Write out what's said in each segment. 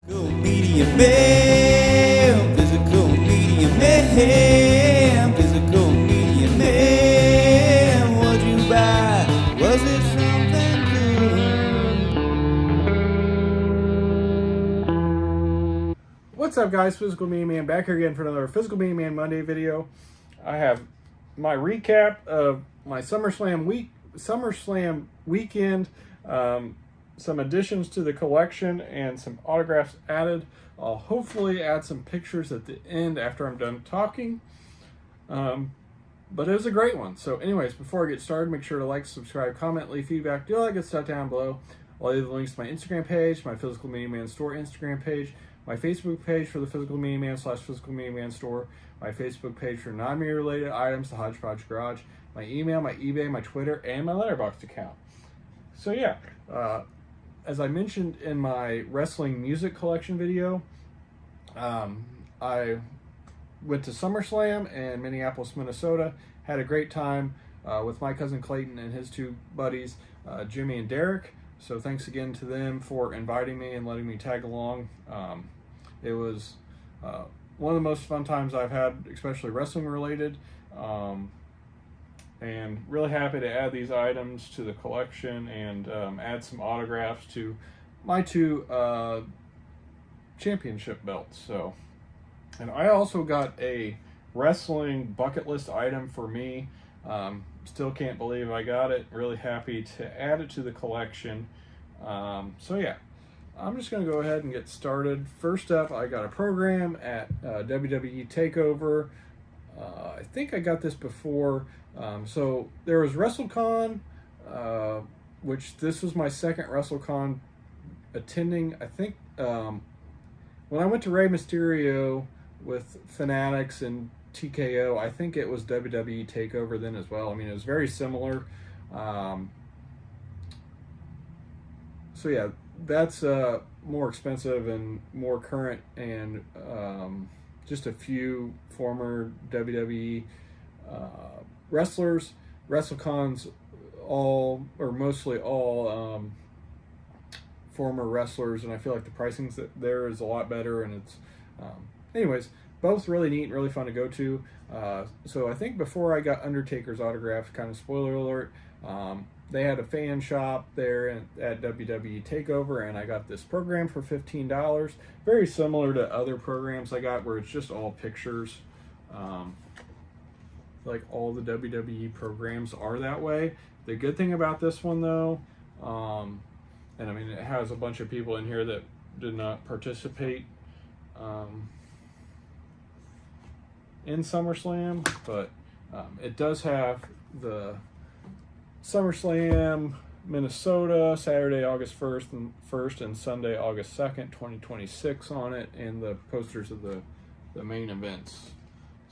Physical media man, physical media man, physical media man. What'd you buy? Was it something good? What's up, guys? Physical Media Man back here again for another Physical Media Man Monday video. I have my recap of my SummerSlam weekend, some additions to the collection, and some autographs added. I'll hopefully add some pictures at the end after I'm done talking. But it was a great one. So anyways, before I get started, make sure to like, subscribe, comment, leave feedback, do all that good stuff down below. I'll leave the links to my Instagram page, my Physical Media Man Store Instagram page, my Facebook page for the Physical Media Man / Physical Media Man Store, my Facebook page for non-media related items, the Hodgepodge Garage, my email, my eBay, my Twitter, and my Letterboxd account. So yeah, as I mentioned in my wrestling music collection video, I went to SummerSlam in Minneapolis, Minnesota, had a great time with my cousin Clayton and his two buddies, Jimmy and Derek. So thanks again to them for inviting me and letting me tag along. It was one of the most fun times I've had, especially wrestling related, and really happy to add these items to the collection and add some autographs to my two championship belts. So, and I also got a wrestling bucket list item for me. Still can't believe I got it. Really happy to add it to the collection. So yeah, I'm just going to go ahead and get started. First up, I got a program at WWE Takeover. I think I got this before. So there was WrestleCon, which this was my second WrestleCon attending. I think when I went to Rey Mysterio with Fanatics and TKO, I think it was WWE Takeover then as well. I mean, it was very similar. So yeah, that's more expensive and more current, and just a few former WWE wrestlers. WrestleCon's all, or mostly all, former wrestlers, and I feel like the pricing there is a lot better, and it's anyways, both really neat and really fun to go to. So I think before I got Undertaker's autograph, kind of spoiler alert, they had a fan shop there at WWE Takeover, and I got this program for $15. Very similar to other programs I got where it's just all pictures. Like all the WWE programs are that way. The good thing about this one though, and I mean it has a bunch of people in here that did not participate in SummerSlam, but it does have the SummerSlam Minnesota, Saturday, August 1st and Sunday, August 2nd, 2026 on it, and the posters of the main events.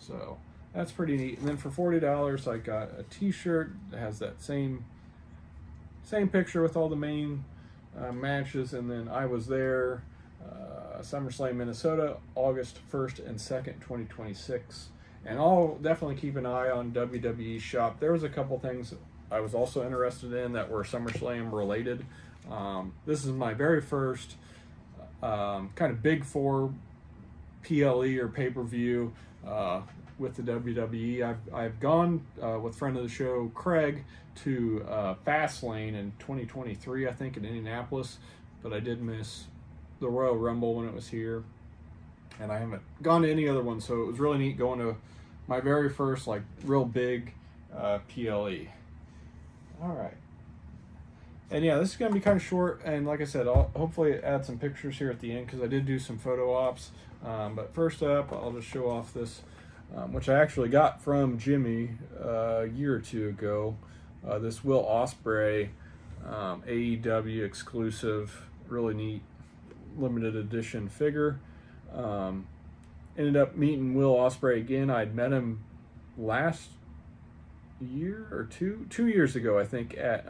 So that's pretty neat. And then for $40, I got a t-shirt that has that same picture with all the main matches. And then I was there, SummerSlam Minnesota, August 1st and 2nd, 2026. And I'll definitely keep an eye on WWE shop. There was a couple things I was also interested in that were SummerSlam related. This is my very first kind of big four PLE or pay-per-view with the WWE. I've gone with friend of the show Craig to Fastlane in 2023, I think, in Indianapolis, but I did miss the Royal Rumble when it was here, and I haven't gone to any other one, so it was really neat going to my very first like real big PLE. All right, and yeah, this is going to be kind of short, and like I said, I'll hopefully add some pictures here at the end because I did do some photo ops. But first up, I'll just show off this, which I actually got from Jimmy a year or two ago. This Will Ospreay AEW exclusive, really neat limited edition figure. Ended up meeting Will Ospreay again. I'd met him last year or two years ago, I think, at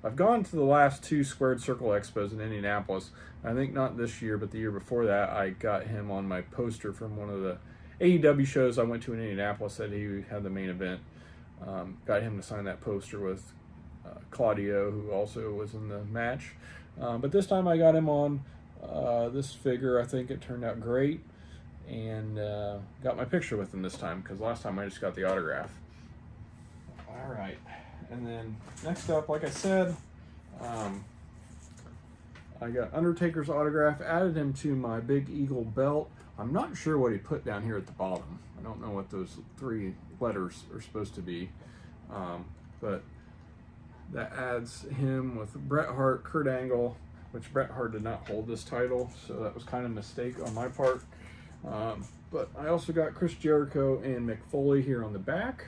I've gone to the last two Squared Circle Expos in Indianapolis. I think not this year, but the year before that, I got him on my poster from one of the AEW shows I went to in Indianapolis that he had the main event. Got him to sign that poster with Claudio, who also was in the match. But this time I got him on this figure, I think it turned out great, and got my picture with him this time, because last time I just got the autograph. All right, and then next up, like I said, I got Undertaker's autograph, added him to my Big Eagle belt. I'm not sure what he put down here at the bottom. I don't know what those 3 letters are supposed to be, but that adds him with Bret Hart, Kurt Angle, which Bret Hart did not hold this title, so that was kind of a mistake on my part. But I also got Chris Jericho and Mick Foley here on the back.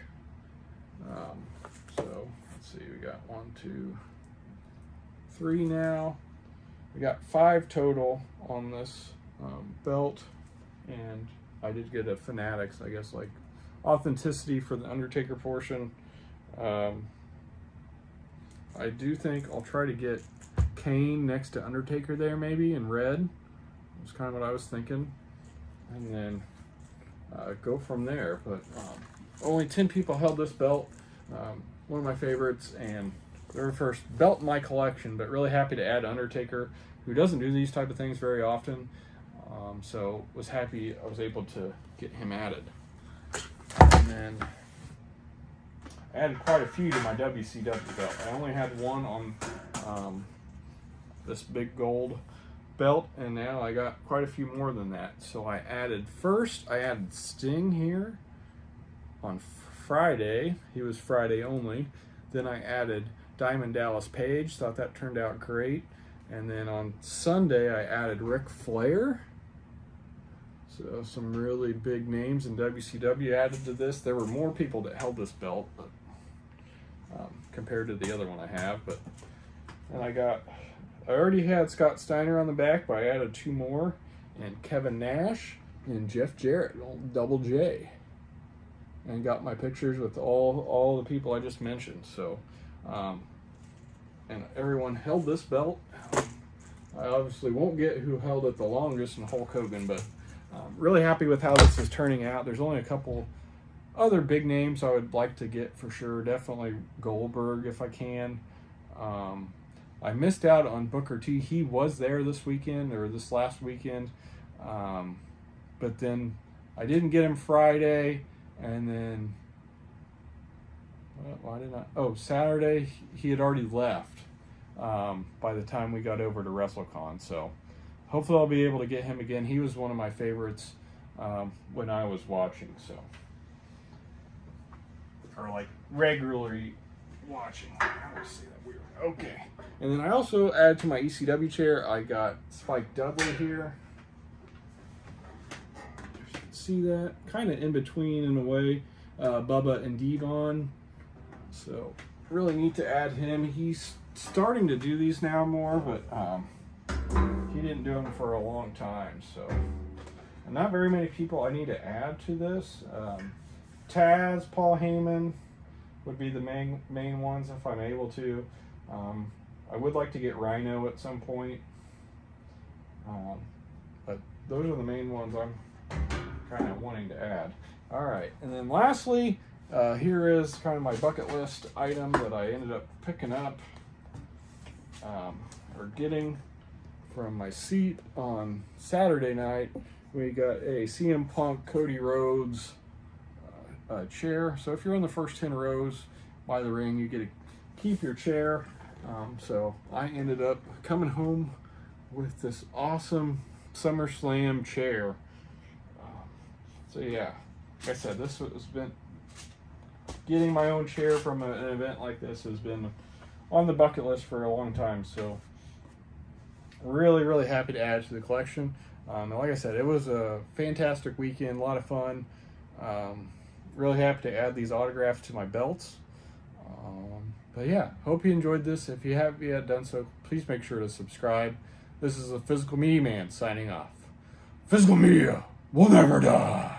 So let's see, we got 1, 2, 3 now. We got 5 total on this belt, and I did get a Fanatics, I guess, like authenticity for the Undertaker portion. I do think I'll try to get Kane next to Undertaker there, maybe in red. That's kind of what I was thinking, and then go from there. But only 10 people held this belt. One of my favorites, and their first belt in my collection, but really happy to add Undertaker, who doesn't do these type of things very often. So was happy I was able to get him added. And then I added quite a few to my WCW belt. I only had one on this big gold belt, and now I got quite a few more than that. So I added Sting here on Friday. He was Friday only. Then I added Diamond Dallas Page. Thought that turned out great. And then on Sunday I added Ric Flair. So some really big names in WCW added to this. There were more people that held this belt, but compared to the other one I have. But and I already had Scott Steiner on the back, but I added 2 more, and Kevin Nash and Jeff Jarrett, Double J, and got my pictures with all the people I just mentioned. So, and everyone held this belt. I obviously won't get who held it the longest in Hulk Hogan, but really happy with how this is turning out. There's only a couple other big names I would like to get for sure. Definitely Goldberg if I can. I missed out on Booker T. He was there this weekend, or this last weekend, but then I didn't get him Friday, and then why didn't I? Oh, Saturday he had already left by the time we got over to WrestleCon. So hopefully I'll be able to get him again. He was one of my favorites when I was watching, so, or like regularly watching. I always say that weird. Okay. And then I also added to my ECW chair, I got Spike Dudley here. You can see that. Kind of in between in a way, Bubba and Devon. So really neat to add him. He's starting to do these now more, but he didn't do them for a long time. So, and not very many people I need to add to this. Taz, Paul Heyman would be the main ones if I'm able to. I would like to get Rhino at some point, but those are the main ones I'm kind of wanting to add. All right, and then lastly, here is kind of my bucket list item that I ended up picking up or getting from my seat on Saturday night. We got a CM Punk Cody Rhodes chair. So if you're in the first 10 rows by the ring, you get to keep your chair. So I ended up coming home with this awesome SummerSlam chair. So yeah, like I said, this has been getting my own chair from an event like this has been on the bucket list for a long time. So really happy to add to the collection. And like I said, it was a fantastic weekend, a lot of fun. Really happy to add these autographs to my belts. But yeah, hope you enjoyed this. If you haven't yet done so, please make sure to subscribe. This is the Physical Media Man signing off. Physical Media will never die.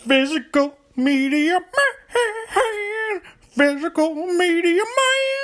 Physical Media Man. Physical Media Man.